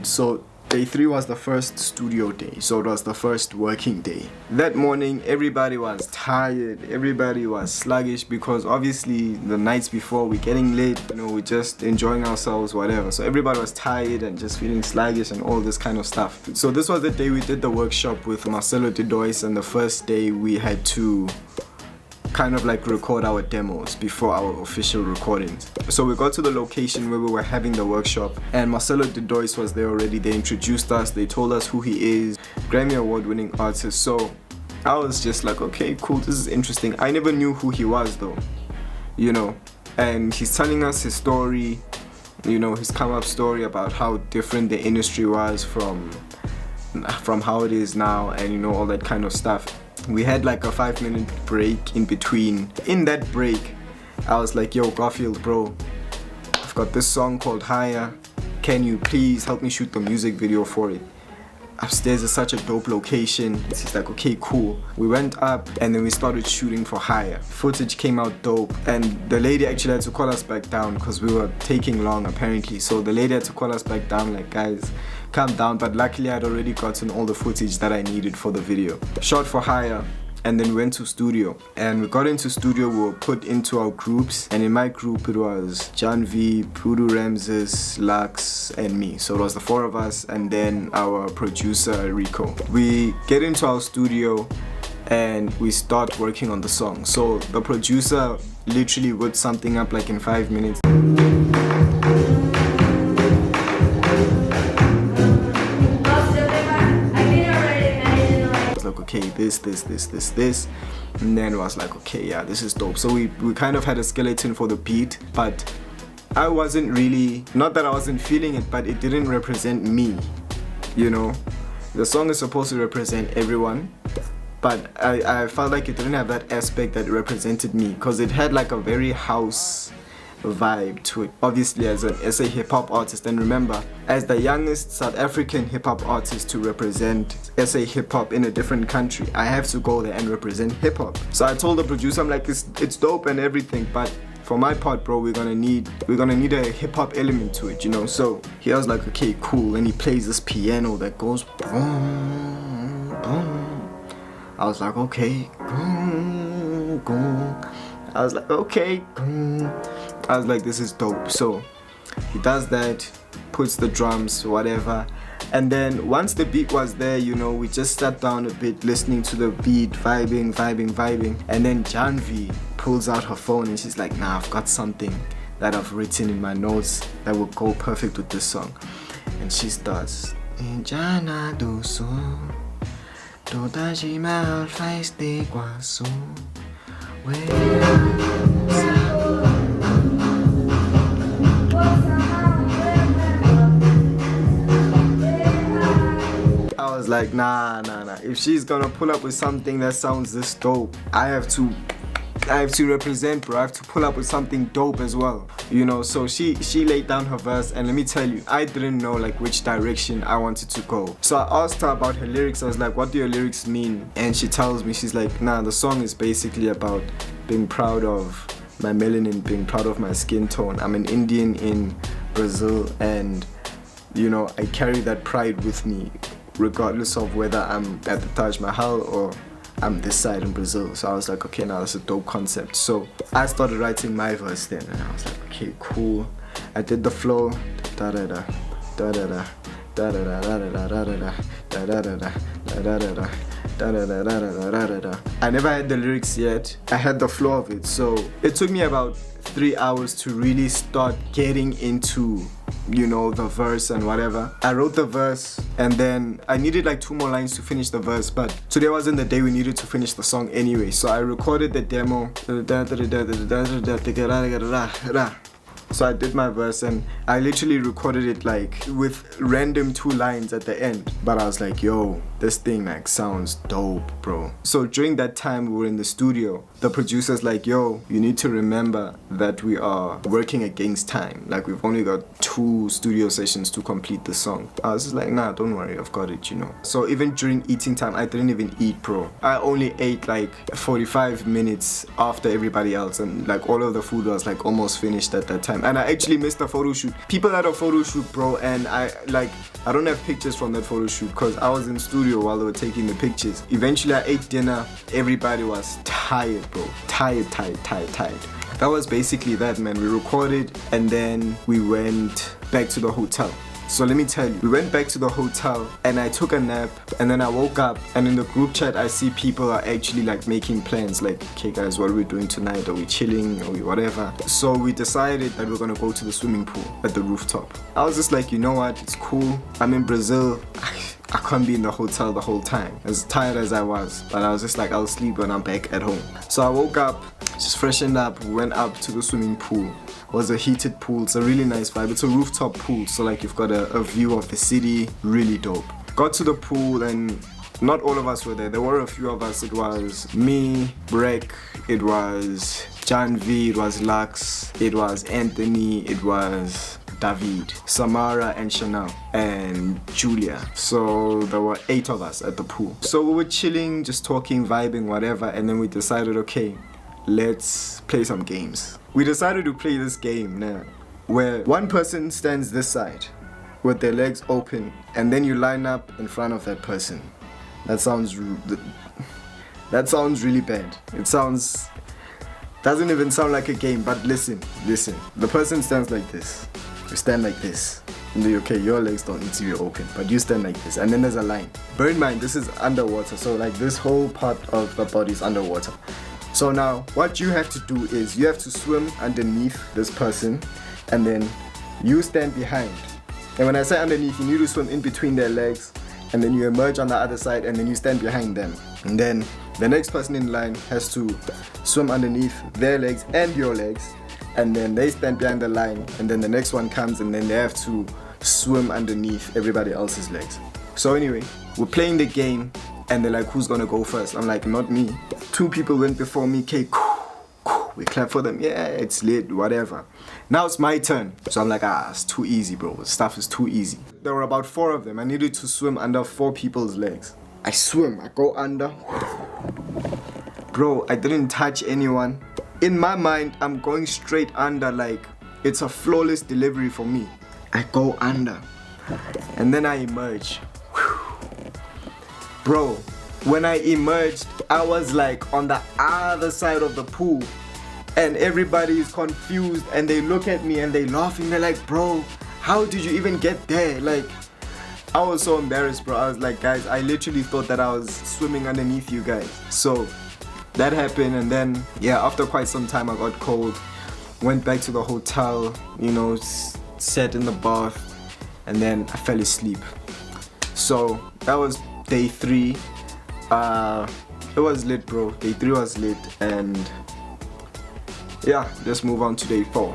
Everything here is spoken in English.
So day 3 was the first studio day, so it was the first working day. That morning everybody was tired, everybody was sluggish, because obviously the nights before we're getting late, you know, we're just enjoying ourselves, whatever. So everybody was tired and just feeling sluggish and all this kind of stuff. So this was the day we did the workshop with Marcelo De Dois, and the first day we had to kind of like record our demos before our official recordings. So we got to the location where we were having the workshop, and Marcelo De Dois was there already. They introduced us, they told us who he is, Grammy Award winning artist. So I was just like, okay, cool, this is interesting. I never knew who he was though, you know, and he's telling us his story, you know, his come up story about how different the industry was from how it is now, and you know, all that kind of stuff. We had like a 5-minute break in between. In that break, I was like, yo, Garfield, bro, I've got this song called Higher. Can you please help me shoot the music video for it? Upstairs is such a dope location. He's like, okay, cool. We went up and then we started shooting for Higher. Footage came out dope, and the lady actually had to call us back down because we were taking long apparently. So the lady had to call us back down, like, guys, calm down. But luckily I'd already gotten all the footage that I needed for the video. Shot for Higher, and then went to studio. And we got into studio, we were put into our groups, and in my group it was John V, Prudu Ramses, Lux, and me. So it was the 4 of us, and then our producer Rico. We get into our studio and we start working on the song. So the producer literally wrote something up like in 5 minutes. Okay, this, and then I was like, okay, yeah, this is dope. So we kind of had a skeleton for the beat, but I wasn't really, not that I wasn't feeling it, but it didn't represent me, you know. The song is supposed to represent everyone, but I felt like it didn't have that aspect that represented me, because it had like a very house vibe to it. Obviously, as an SA hip-hop artist, and remember, as the youngest South African hip-hop artist to represent SA hip-hop in a different country, I have to go there and represent hip-hop. So I told the producer, I'm like, it's dope and everything, but for my part, bro, we're gonna need a hip-hop element to it, you know. So he was like, okay, cool, and he plays this piano that goes boom, boom. I was like, okay, boom, boom. I was like, okay, boom. I was like, this is dope. So he does that, puts the drums, whatever, and then once the beat was there, you know, we just sat down a bit, listening to the beat, vibing, and then Janvi pulls out her phone and she's like, nah, I've got something that I've written in my notes that will go perfect with this song. And she starts, Jana do so, toda jimal faz de guaso. I was like, nah. If she's gonna pull up with something that sounds this dope, I have to represent, bro. I have to pull up with something dope as well, you know. So she laid down her verse, and let me tell you, I didn't know like which direction I wanted to go. So I asked her about her lyrics. I was like, what do your lyrics mean? And she tells me, she's like, nah, the song is basically about being proud of my melanin, being proud of my skin tone. I'm an Indian in Brazil, and you know, I carry that pride with me regardless of whether I'm at the Taj Mahal or I'm this side in Brazil. So I was like, okay, now that's a dope concept. So I started writing my verse then, and I was like, okay, cool. I did the flow, da da da da da da da da da da da da da da da da da. I never had the lyrics yet. I had the flow of it. So it took me about 3 hours to really start getting into, you know, the verse and whatever. I wrote the verse, and then I needed like 2 more lines to finish the verse, but today wasn't the day we needed to finish the song anyway. So I recorded the demo. So I did my verse, and I literally recorded it like with random 2 lines at the end. But I was like, yo, this thing like sounds dope, bro. So during that time we were in the studio, the producer's like, yo, you need to remember that we are working against time. Like, we've only got 2 studio sessions to complete the song. I was just like, nah, don't worry, I've got it, you know. So even during eating time, I didn't even eat, bro. I only ate like 45 minutes after everybody else, and like all of the food was like almost finished at that time. And I actually missed the photo shoot. People had a photo shoot, bro, and I don't have pictures from that photo shoot because I was in studio while they were taking the pictures. Eventually I ate dinner. Everybody was tired, bro. Tired. That was basically that, man. We recorded and then we went back to the hotel. So let me tell you, we went back to the hotel and I took a nap, and then I woke up and in the group chat I see people are actually like making plans, like, okay guys, what are we doing tonight? Are we chilling? Are we whatever? So we decided that we're gonna go to the swimming pool at the rooftop. I was just like, you know what, it's cool. I'm in Brazil. I can't be in the hotel the whole time, as tired as I was, but I was just like, I'll sleep when I'm back at home. So I woke up, just freshened up, went up to the swimming pool. It was a heated pool. It's a really nice vibe. It's a rooftop pool, so like you've got a view of the city. Really dope. Got to the pool and not all of us were there. There were a few of us. It was me, Breck, it was John V, it was Lux, it was Anthony, it was David, Samara and Chanel and Julia. So there were 8 of us at the pool. So we were chilling, just talking, vibing, whatever, and then we decided, okay, let's play some games. We decided to play this game now where one person stands this side with their legs open and then you line up in front of that person. That sounds really bad. Doesn't even sound like a game, but listen. The person stands like this. You stand like this. And then, okay, your legs don't need to be open, but you stand like this. And then there's a line. Bear in mind, this is underwater. So like this whole part of the body is underwater. So now what you have to do is you have to swim underneath this person and then you stand behind. And when I say underneath, you need to swim in between their legs and then you emerge on the other side and then you stand behind them. And then the next person in line has to swim underneath their legs and your legs, and then they stand behind the line, and then the next one comes and then they have to swim underneath everybody else's legs. So anyway, we're playing the game and they're like, who's gonna go first? I'm like, not me. 2 people went before me, okay, we clap for them, yeah, it's lit, whatever. Now it's my turn. So I'm like, it's too easy, bro. The stuff is too easy. There were about 4 of them. I needed to swim under 4 people's legs. I swim, I go under. Bro, I didn't touch anyone. In my mind, I'm going straight under, like it's a flawless delivery for me. I go under and then I emerge. Bro, when I emerged, I was like on the other side of the pool and everybody is confused and they look at me and they laughing. They're like, bro, how did you even get there? Like, I was so embarrassed, bro. I was like, guys, I literally thought that I was swimming underneath you guys. So that happened, and then yeah, after quite some time I got cold, went back to the hotel, you know, sat in the bath, and then I fell asleep. So that was day 3. It was lit, bro. Day 3 was lit, and yeah, let's move on to day 4.